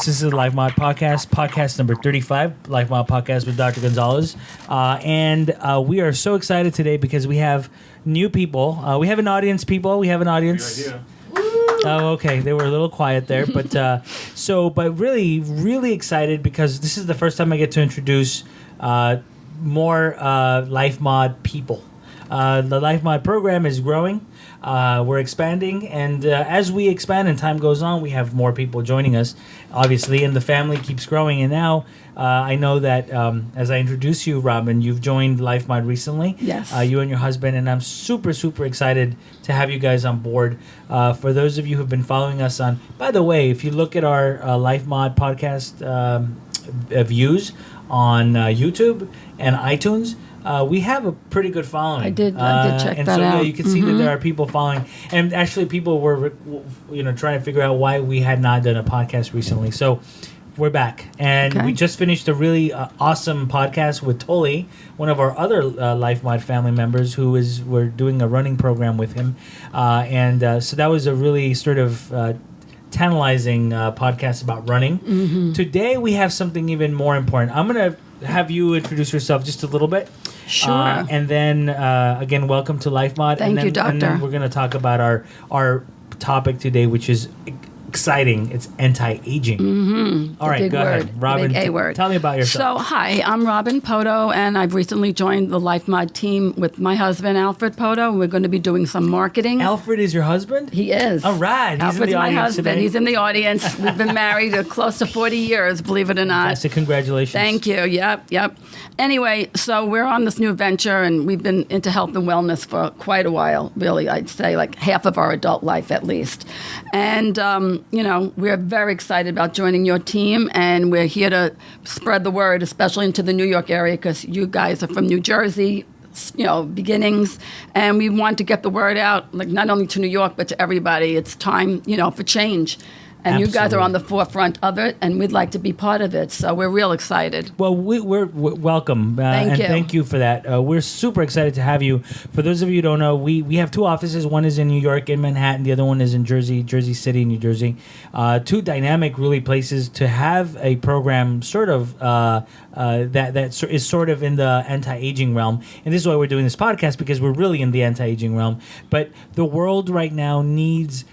folks. This is the Life Mod Podcast, podcast number 35, Life Mod Podcast with Dr. Gonzalez. And we are so excited today because we have new people. We have an audience, people. We have an audience. Oh, okay. They were a little quiet there, but but really, really excited because this is the first time I get to introduce more Life Mod people. The Life Mod program is growing. We're expanding, and as we expand and time goes on, we have more people joining us, obviously, and the family keeps growing. And now I know that as I introduce you, Robin, you've joined Life Mod recently. Yes. You and your husband, and I'm super, super excited to have you guys on board. For those of you who've been following us on, by the way, if you look at our Life Mod podcast views on YouTube and iTunes, we have a pretty good following. I did check and that so, out. Yeah, you can see that there are people following, and actually, people were, trying to figure out why we had not done a podcast recently. So, we're back, and we just finished a really awesome podcast with Toli, one of our other Life Mod family members, we're doing a running program with him, so that was a really sort of tantalizing podcast about running. Mm-hmm. Today, we have something even more important. I'm gonna have you introduce yourself just a little bit. Sure. And then, again, welcome to Life Mod. Thank you, Doctor. And then we're going to talk about our topic today, which is exciting. It's anti-aging. Mm-hmm. All right, go ahead. Robin, big A word. Tell me about yourself. So, hi, I'm Robin Poto, and I've recently joined the Life Mod team with my husband, Alfred Poto. We're going to be doing some marketing. Alfred is your husband? He is. All right. He's Alfred's in the my audience husband. today. He's in the audience. We've been married close to 40 years, believe it or not. Fantastic. Congratulations. Thank you. Yep. Anyway, so we're on this new venture, and we've been into health and wellness for quite a while, really. I'd say like half of our adult life at least. And, we're very excited about joining your team, and we're here to spread the word, especially into the New York area, because you guys are from New Jersey, beginnings, and we want to get the word out, like not only to New York, but to everybody. It's time, for change. And Absolutely. you guys are on the forefront of it, and we'd like to be part of it. So we're real excited. Well, we're welcome. Thank you. Thank you for that. We're super excited to have you. For those of you who don't know, we have two offices. One is in New York, in Manhattan. The other one is in Jersey City, New Jersey. Two dynamic, really, places to have a program sort of that is sort of in the anti-aging realm. And this is why we're doing this podcast, because we're really in the anti-aging realm. But the world right now needs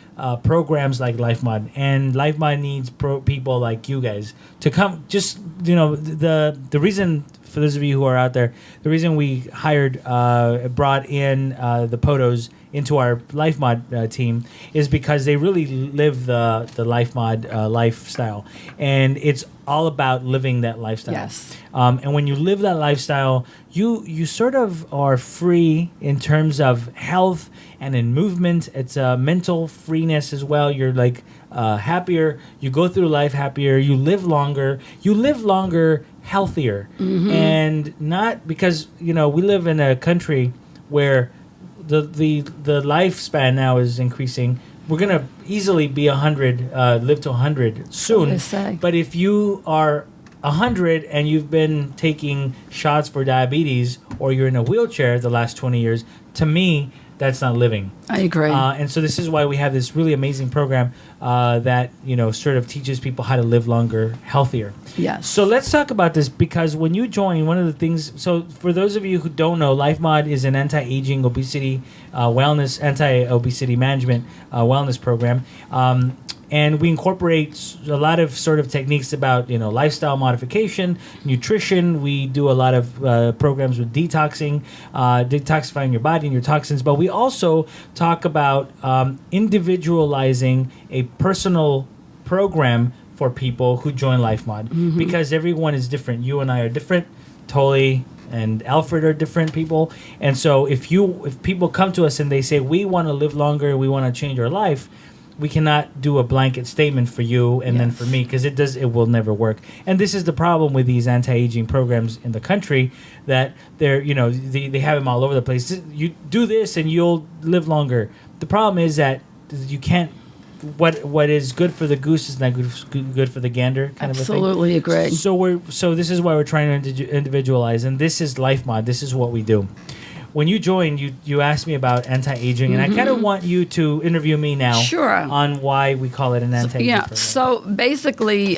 programs like Life Mod, and Life Mod needs people like you guys to come. Just the reason, for those of you who are out there, the reason we brought in the Potos into our Life Mod team is because they really live the Life Mod lifestyle, and it's all about living that lifestyle. Yes. And when you live that lifestyle, you sort of are free in terms of health and in movement. It's a mental freeness as well. You're like happier. You go through life happier. You live longer. Healthier. Mm-hmm. And not because we live in a country where the lifespan now is increasing. We're gonna easily be 100, live to 100 soon. But if you are 100 and you've been taking shots for diabetes, or you're in a wheelchair the last 20 years, to me, that's not living. I agree. And so this is why we have this really amazing program that sort of teaches people how to live longer, healthier. Yes. So let's talk about this, because when you join, one of the things. So for those of you who don't know, Life Mod is an anti-aging, obesity, wellness, anti-obesity management wellness program. And we incorporate a lot of sort of techniques about, lifestyle modification, nutrition. We do a lot of programs with detoxifying your body and your toxins. But we also talk about individualizing a personal program for people who join Life Mod, mm-hmm. because everyone is different. You and I are different. Toli and Alfred are different people. And so if people come to us and they say, we want to live longer, we want to change our life, we cannot do a blanket statement for you and then for me, because it will never work. And this is the problem with these anti-aging programs in the country, that they have them all over the place. You do this and you'll live longer. The problem is that you can't. What is good for the goose is not good for the gander, kind of a thing. Absolutely agree. So this is why we're trying to individualize, and this is Life Mod. This is what we do. when you joined, you asked me about anti-aging, and I kind of want you to interview me now Sure. on why we call it an anti-aging Yeah. program. So basically,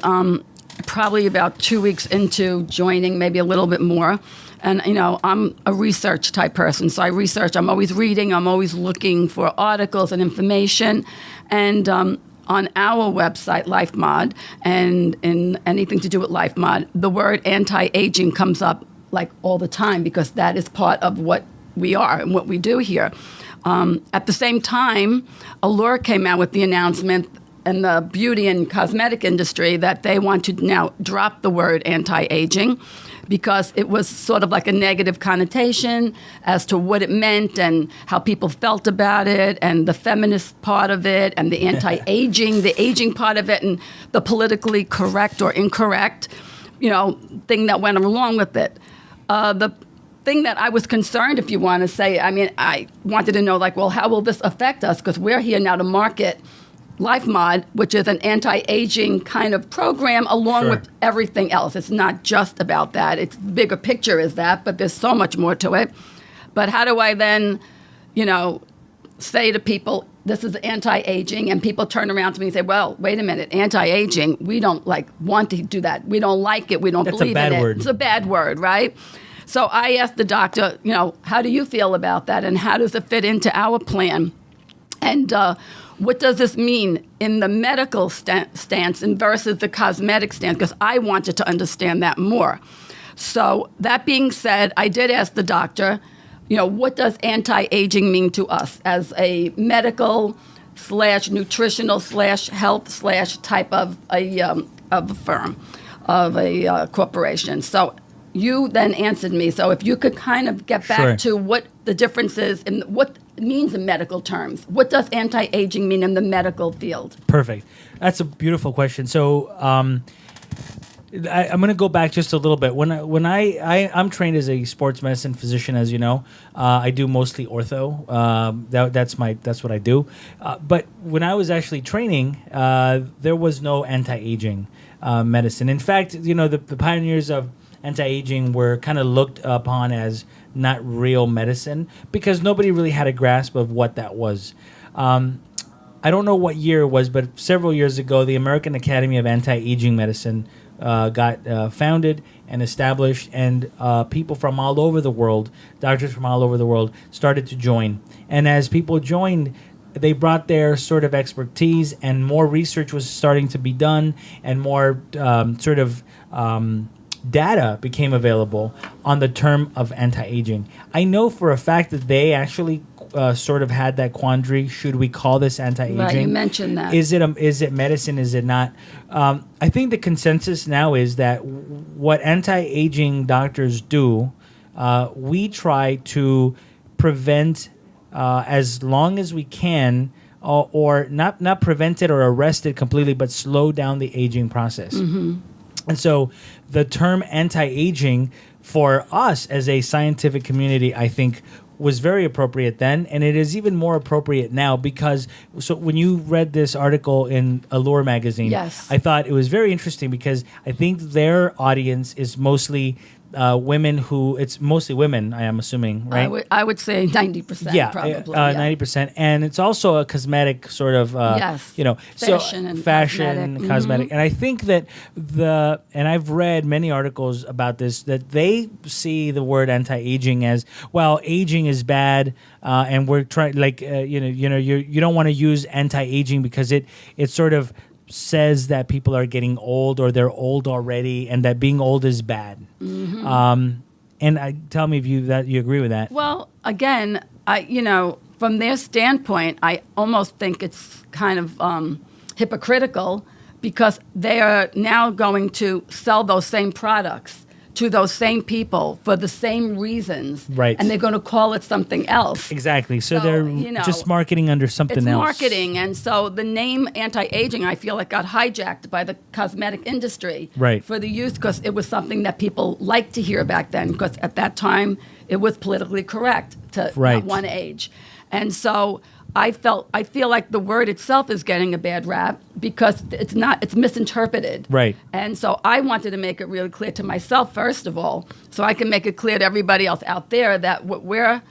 probably about 2 weeks into joining, maybe a little bit more. And, I'm a research type person. So I research. I'm always reading. I'm always looking for articles and information. And on our website, LifeMod, and in anything to do with LifeMod, the word anti-aging comes up like all the time because that is part of what we are and what we do here. At the same time, Allure came out with the announcement in the beauty and cosmetic industry that they want to now drop the word anti-aging because it was sort of like a negative connotation as to what it meant and how people felt about it and the feminist part of it and the anti-aging, the aging part of it and the politically correct or incorrect, thing that went along with it. The thing that I was concerned, if you want to say, I wanted to know, like, well, how will this affect us? Because we're here now to market LifeMod, which is an anti-aging kind of program along Sure. with everything else. It's not just about that. It's bigger picture is that, but there's so much more to it. But how do I then, say to people, this is anti-aging, and people turn around to me and say, well, wait a minute, anti-aging, we don't want to do that. We don't like it. We don't That's a believe bad in it. word. It's a bad word, right? So I asked the doctor, how do you feel about that, and how does it fit into our plan? And what does this mean in the medical stance and versus the cosmetic stance? Because I wanted to understand that more. So that being said, I did ask the doctor, what does anti-aging mean to us as a medical / nutritional / health / type of a firm, of a corporation. So you then answered me. So if you could kind of get back Sure. to what the difference is and what it means in medical terms. What does anti-aging mean in the medical field? Perfect. That's a beautiful question. So I'm going to go back just a little bit. I'm trained as a sports medicine physician, as you know. I do mostly ortho. That's what I do. But when I was actually training, there was no anti-aging medicine. In fact, the pioneers of anti-aging were kind of looked upon as not real medicine because nobody really had a grasp of what that was. I don't know what year it was, but several years ago, the American Academy of Anti-Aging Medicine got founded and established, and people from all over the world, doctors from all over the world, started to join. And as people joined, they brought their sort of expertise, and more research was starting to be done, and more data became available on the term of anti-aging. I know for a fact that they actually sort of had that quandary. Should we call this anti-aging? Right, you mentioned that. Is it medicine? Is it not? I think the consensus now is that what anti-aging doctors do, we try to prevent as long as we can, or not prevent it or arrest it completely, but slow down the aging process. Mm-hmm. And so the term anti-aging for us as a scientific community, I think, was very appropriate then, and it is even more appropriate now because when you read this article in Allure magazine, Yes. I thought it was very interesting because I think their audience is mostly women it's mostly women, I am assuming, right? I would say 90%, Yeah, probably. 90%, and it's also a cosmetic sort of, Yes. Fashion and fashion, cosmetic. cosmetic, and I think that and I've read many articles about this, that they see the word anti-aging as, well, aging is bad, and we're trying, you don't want to use anti-aging because it sort of says that people are getting old or they're old already, and that being old is bad. Mm-hmm. Tell me if you agree with that. Well, again, from their standpoint, I almost think it's kind of hypocritical because they are now going to sell those same products to those same people for the same reasons. Right. And they're going to call it something else. Exactly. So they're just marketing under something It's else. marketing. And so the name anti-aging, I feel like, got hijacked by the cosmetic industry Right. for the youth because it was something that people liked to hear back then because at that time it was politically correct to Right. one age. And so I feel like the word itself is getting a bad rap because it's misinterpreted. Right. And so I wanted to make it really clear to myself, first of all, so I can make it clear to everybody else out there that what we're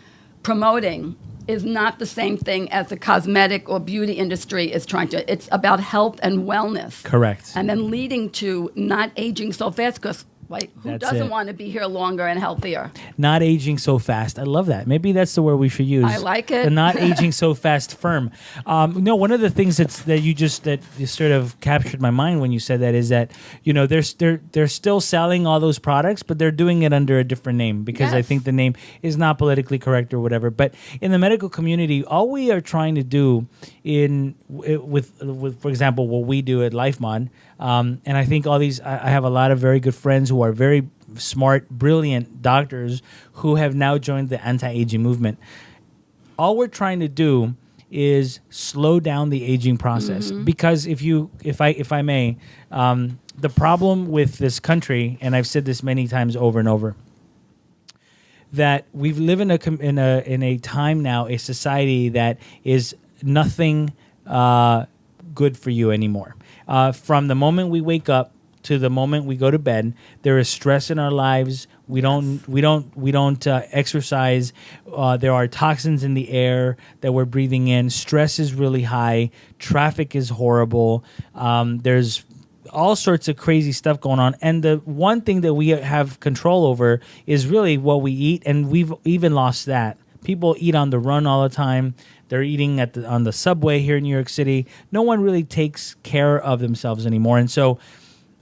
promoting is not the same thing as the cosmetic or beauty industry is trying to. It's about health and wellness. Correct. And then leading to not aging so fast, because who That's doesn't it. want to be here longer and healthier? Not aging so fast. I love that. Maybe that's the word we should use. I like it. The not aging so fast firm. No, one of the things that you sort of captured my mind when you said that is that they're still selling all those products, but they're doing it under a different name because I Yes. think the name is not politically correct or whatever. But in the medical community, all we are trying to do with for example what we do at LifeMod, and I think all these I have a lot of very good friends who are very smart, brilliant doctors who have now joined the anti-aging movement. All we're trying to do is slow down the aging process because if I may, the problem with this country, and I've said this many times over and over, that we live in a time now, a society that is nothing good for you anymore. From the moment we wake up to the moment we go to bed, there is stress in our lives. We don't exercise. There are toxins in the air that we're breathing in. Stress is really high. Traffic is horrible. There's all sorts of crazy stuff going on. And the one thing that we have control over is really what we eat, and we've even lost that. People eat on the run all the time. They're eating on the subway here in New York City. No one really takes care of themselves anymore. And so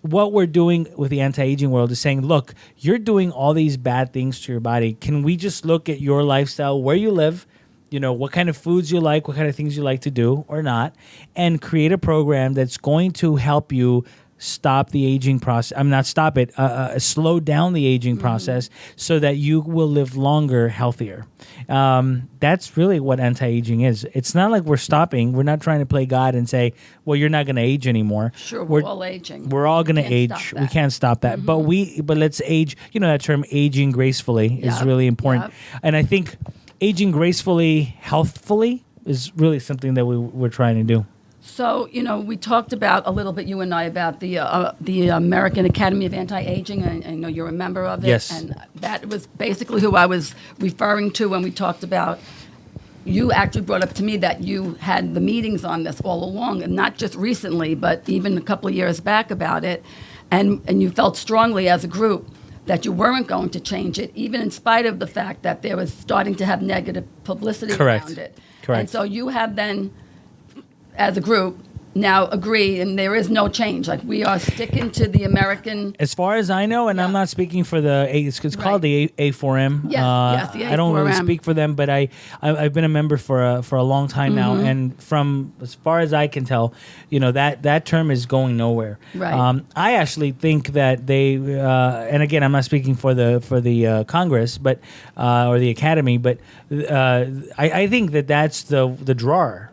what we're doing with the anti-aging world is saying, look, you're doing all these bad things to your body. Can we just look at your lifestyle, where you live, what kind of foods you like, what kind of things you like to do or not, and create a program that's going to help you stop the aging process. Not stop it, slow down the aging process so that you will live longer, healthier. That's really what anti-aging is. It's not like we're stopping. We're not trying to play God and say, well, you're not going to age anymore. Sure, we're all aging. We're all going to Can't age. stop We that. can't stop that. But let's age. That term aging gracefully is Yep, really important. yep. And I think aging gracefully, healthfully is really something that we're trying to do. So, we talked about a little bit, you and I, about the American Academy of Anti-Aging. I know you're a member of it. Yes. And that was basically who I was referring to when we talked about, you actually brought up to me that you had the meetings on this all along, and not just recently, but even a couple of years back about it. And you felt strongly as a group that you weren't going to change it, even in spite of the fact that there was starting to have negative publicity Correct. around it. Correct. And so you have then, as a group, now agree, and there is no change. Like, we are sticking to the American. As far as I know, and I'm Yeah. not speaking for it's called Right. the A4M. Yes, the I don't really A4M. speak for them, but I've been a member for a long time now, Mm-hmm. and from as far as I can tell, that term is going nowhere. Right. I actually think that they, and again, I'm not speaking for the Congress, but or the Academy, but I think that's the drawer.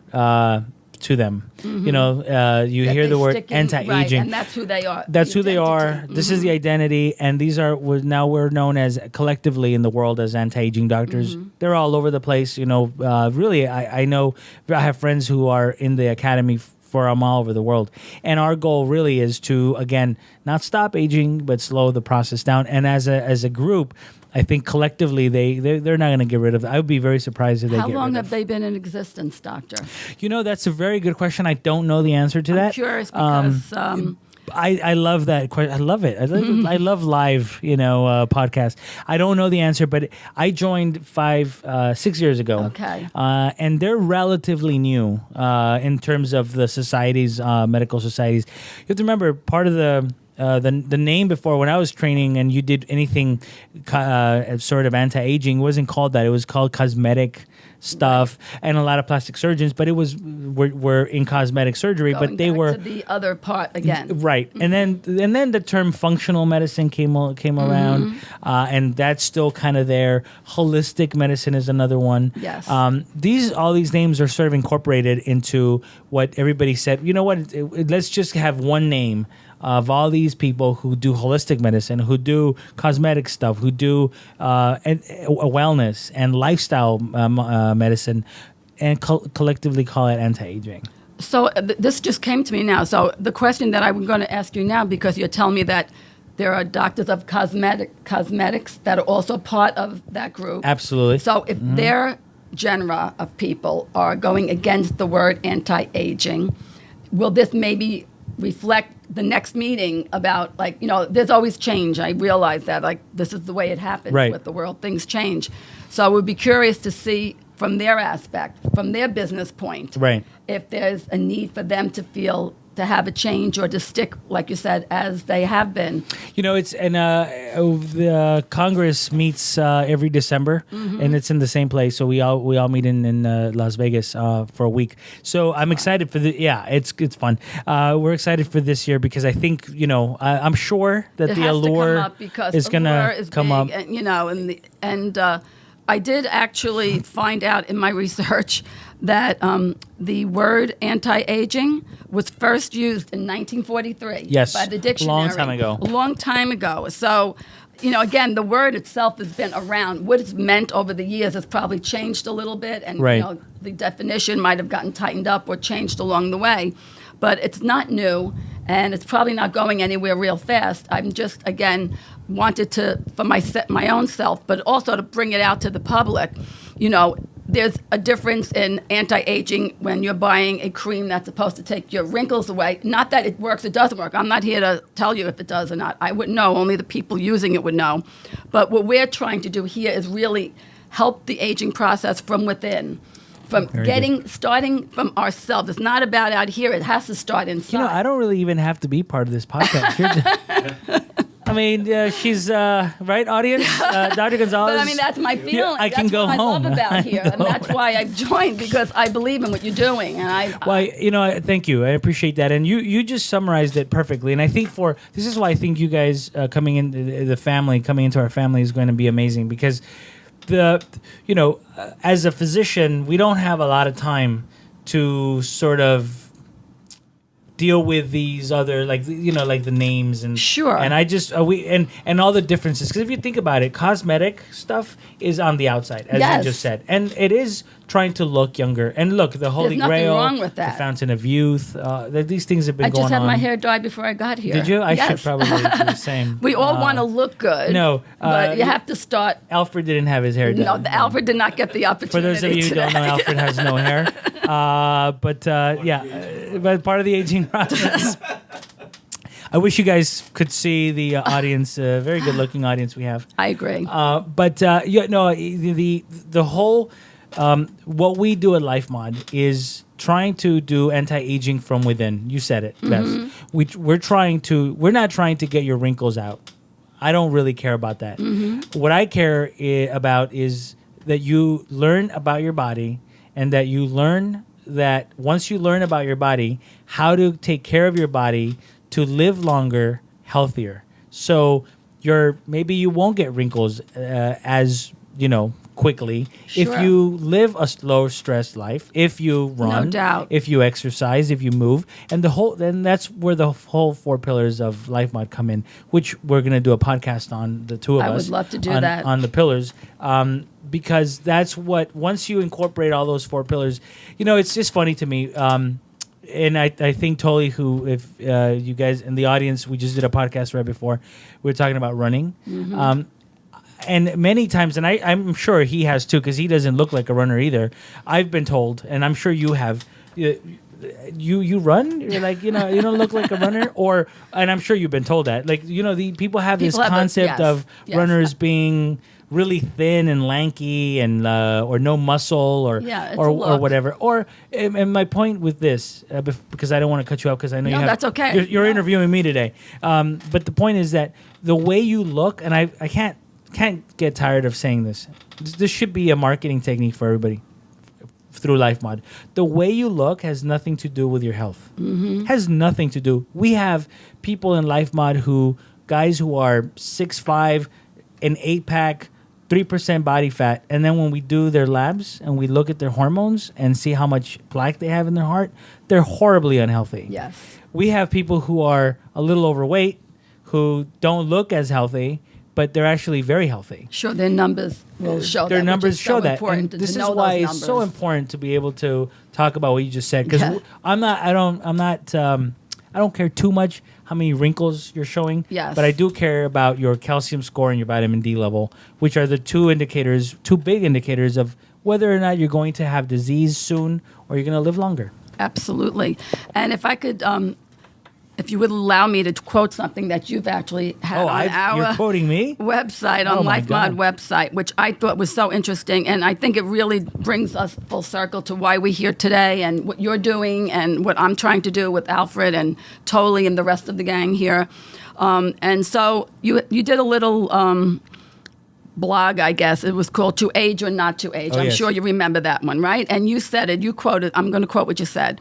To them, you That hear they the word stick in- anti-aging. right, and that's who they are. That's the who they are. identity. This is the identity, and we're known as collectively in the world as anti-aging doctors. They're all over the place. Really, I know I have friends who are in the academy from all over the world, and our goal really is to, again, not stop aging but slow the process down. And as a group, I think collectively they're not going to get rid of it. I would be very surprised if they How get long rid have of. they been in existence, Doctor? That's a very good question. I don't know the answer to that. I'm curious because I love that question. I love it. I love live, podcasts. I don't know the answer, but I joined 6 years ago. Okay. And they're relatively new in terms of the societies, medical societies. You have to remember, part of the name before, when I was training and you did anything sort of anti-aging, wasn't called that. It was called cosmetic stuff, and a lot of plastic surgeons, but we're in cosmetic surgery, going but they back were to the other part again. right. And then the term functional medicine came around, and that's still kind of there. Holistic medicine is another one. Yes. All these names are sort of incorporated into what everybody said. You know what? Let's just have one name of all these people who do holistic medicine, who do cosmetic stuff, who do wellness and lifestyle medicine, and collectively call it anti-aging. So this just came to me now. So the question that I'm going to ask you now, because you're telling me that There are doctors of cosmetics that are also part of that group. Absolutely. So if their genre of people are going against the word anti-aging, will this maybe reflect the next meeting about, like, there's always change. I realize that, like, this is the way it happens Right. with the world. Things change. So I would be curious to see from their aspect, from their business point, Right. if there's a need for them to feel to have a change or to stick, like you said, as they have been. It's the Congress meets every December, and it's in the same place. So we all meet in Las Vegas for a week. So I'm excited for it's fun. We're excited for this year because I think I'm sure that It the has allure to come up because is going allure to is come big, up. and I did actually find out in my research that the word anti-aging was first used in 1943 Yes, by the dictionary. long time ago. A long time ago. So, again, the word itself has been around. What it's meant over the years has probably changed a little bit, and Right. the definition might have gotten tightened up or changed along the way. But it's not new, and it's probably not going anywhere real fast. I'm just, again, wanted to, for my own self, but also to bring it out to the public. There's a difference in anti-aging when you're buying a cream that's supposed to take your wrinkles away. Not that it works, it doesn't work. I'm not here to tell you if it does or not. I wouldn't know. Only the people using it would know. But what we're trying to do here is really help the aging process from within. From starting from ourselves. It's not about out here. It has to start inside. I don't really even have to be part of this podcast. I mean, she's right, audience. Dr. Gonzalez. But I mean, that's my feeling. I can that's go what home. I love about here, and that's why I've joined, because I believe in what you're doing. And thank you. I appreciate that, and you just summarized it perfectly. And I think this is why I think you guys coming into our family is going to be amazing, because as a physician, we don't have a lot of time to sort of deal with these other, like the names and Sure. And I just and all the differences, because if you think about it, cosmetic stuff is on the outside, as Yes. you just said, and it is trying to look younger. And look, the Holy There's nothing Grail, wrong with that. the Fountain of Youth, these things have been I going just had on. my hair dyed before I got here. Did you? I Yes. should probably do the same. We all want to look good. no, but you have to start. Alfred didn't have his hair done. No, Alfred did not get the opportunity. For those of you who don't know, Alfred has no hair. But part of the aging process. I wish you guys could see the audience, very good-looking audience we have. I agree. The whole what we do at LifeMod is trying to do anti-aging from within. You said it best. We're not trying to get your wrinkles out. I don't really care about that. What I care about is that you learn about your body, and that you learn that once you learn about your body, how to take care of your body to live longer, healthier. So maybe you won't get wrinkles as quickly if Sure. you live a low stress life, if you run, No doubt. if you exercise, if you move, and then that's where the whole 4 pillars of LifeMod come in, which we're going to do a podcast on, the two of I us. would love to do on, that. on the pillars. Because that's what, once you incorporate all those 4 pillars, it's just funny to me. And I think Toli, who, if you guys in the audience, we just did a podcast right before, we were talking about running. And many times, and I'm sure he has too, because he doesn't look like a runner either. I've been told, and I'm sure you have, you run? You're like, you don't look like a runner? And I'm sure you've been told that. Like, the people have this concept of runners being really thin and lanky and or no muscle or whatever. And my point with this, because I don't want to cut you off, because I know that's okay. You're interviewing me today. But the point is that the way you look, and I can't get tired of saying this. This should be a marketing technique for everybody through LifeMod. The way you look has nothing to do with your health. Has nothing to do. We have people in LifeMod guys who are 6'5", an 8-pack, 3% body fat, and then when we do their labs and we look at their hormones and see how much plaque they have in their heart, they're horribly unhealthy. Yes. We have people who are a little overweight, who don't look as healthy, but they're actually very healthy. Sure, their numbers will show that. Their numbers which is so show that. important And to this is know why those it's so numbers. important to be able to talk about what you just said, because Yeah. I don't care too much how many wrinkles you're showing. Yes. But I do care about your calcium score and your vitamin D level, which are the two big indicators of whether or not you're going to have disease soon or you're going to live longer. Absolutely. And if I could, if you would allow me to quote something that you've actually had on you're our quoting me? website, Oh on my LifeMod God. website, which I thought was so interesting. And I think it really brings us full circle to why we're here today and what you're doing and what I'm trying to do with Alfred and Tolly and the rest of the gang here. And so you did a little blog, I guess. It was called To Age or Not to Age. I'm yes. sure you remember that one, right? And you said it, you quoted, I'm going to quote what you said.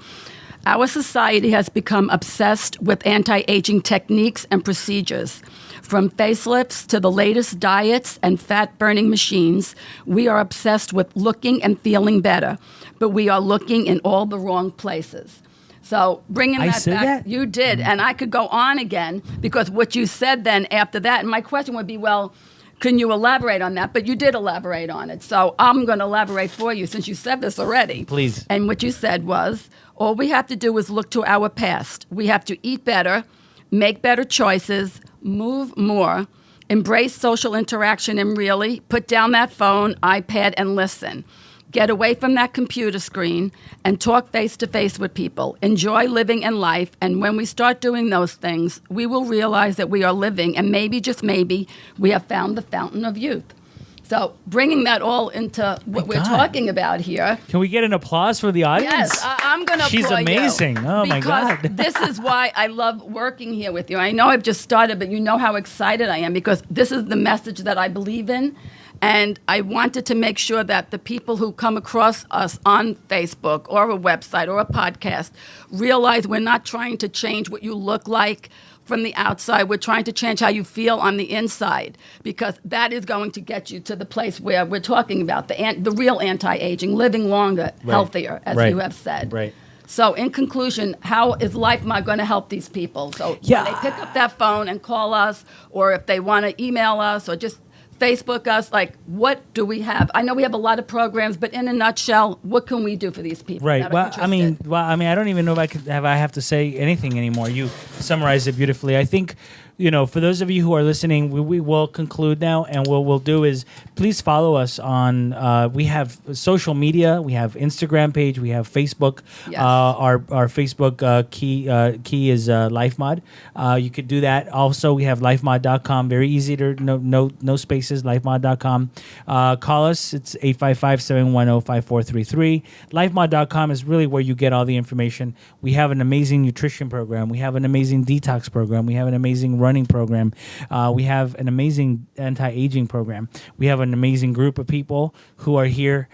Our society has become obsessed with anti-aging techniques and procedures. From facelifts to the latest diets and fat-burning machines, we are obsessed with looking and feeling better, but we are looking in all the wrong places. So bringing I that said back, that? you did, and I could go on again because what you said then after that, and my question would be, well, can you elaborate on that? But you did elaborate on it. So I'm going to elaborate for you since you said this already. Please. And what you said was, all we have to do is look to our past. We have to eat better, make better choices, move more, embrace social interaction, and really put down that phone, iPad, and listen. Get away from that computer screen and talk face-to-face with people. Enjoy living and life, and when we start doing those things, we will realize that we are living, and maybe, just maybe, we have found the fountain of youth. So bringing that all into what we're God. talking about here. Can we get an applause for the audience? Yes, I'm going to applaud you. She's amazing. Oh, my God. Because this is why I love working here with you. I know I've just started, but you know how excited I am because this is the message that I believe in. And I wanted to make sure that the people who come across us on Facebook or a website or a podcast realize we're not trying to change what you look like from the outside. We're trying to change how you feel on the inside because that is going to get you to the place where we're talking about the real anti-aging, living longer, healthier, as you have said. Right. So in conclusion, how is LifeMod going to help these people? So Yeah. when they pick up that phone and call us, or if they want to email us or just Facebook us, like, what do we have? I know we have a lot of programs, but in a nutshell, what can we do for these people? Right. that are Well, I interested? mean, I don't even know if I have to say anything anymore. You summarized it beautifully. I think, for those of you who are listening, we will conclude now, and what we'll do is please follow us on. We have social media. We have Instagram page. We have Facebook. Yes. Our Facebook key is LifeMod. You could do that. Also, we have lifemod.com. Very easy to no spaces. Lifemod.com. Call us. It's 855-710-5433. Lifemod.com is really where you get all the information. We have an amazing nutrition program. We have an amazing detox program. We have an amazing running program. We have an amazing anti-aging program. We have an amazing group of people who are here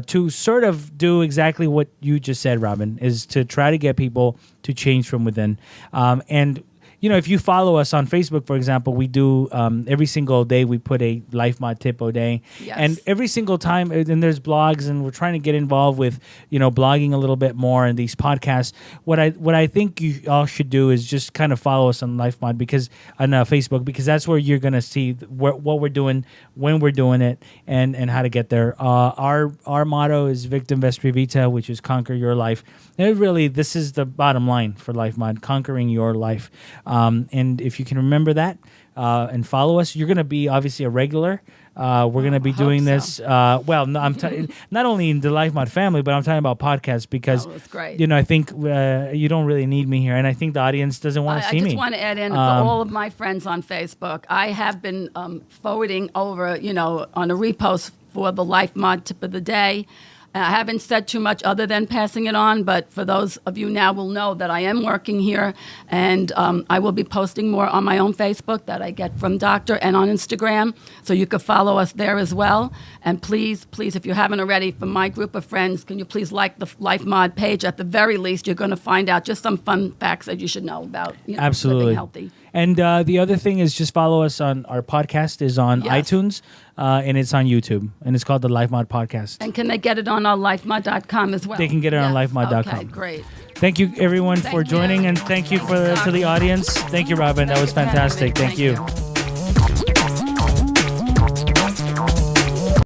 to sort of do exactly what you just said, Robin, is to try to get people to change from within. And if you follow us on Facebook, for example, we do every single day we put a LifeMod tip a day. Yes. And every single time, and there's blogs, and we're trying to get involved with, blogging a little bit more and these podcasts. What I think you all should do is just kind of follow us on LifeMod on Facebook, because that's where you're going to see what we're doing, when we're doing it, and how to get there. Our motto is Victim Vestri Vita, which is conquer your life. And really, this is the bottom line for LifeMod, conquering your life. And if you can remember that and follow us, you're going to be obviously a regular. We're going to be doing this. Not only in the LifeMod family, but I'm talking about podcasts because, that's great. I think you don't really need me here. And I think the audience doesn't want to see I me. just want to add in for all of my friends on Facebook. I have been forwarding over, on a repost for the LifeMod tip of the day. I haven't said too much other than passing it on, but for those of you now will know that I am working here, and I will be posting more on my own Facebook that I get from Doctor and on Instagram, so you can follow us there as well. And please, if you haven't already, for my group of friends, can you please like the LifeMod page? At the very least, you're going to find out just some fun facts that you should know about Absolutely. living healthy. And the other thing is just follow us on our podcast is on Yes. iTunes and it's on YouTube, and it's called the LifeMod Podcast. And can they get it on our lifemod.com as well? They can get it on lifemod.com. Okay, great. Thank you, everyone, for Thank joining, you. and thank you to the audience. Thank you, Robin. That was fantastic. Thank you.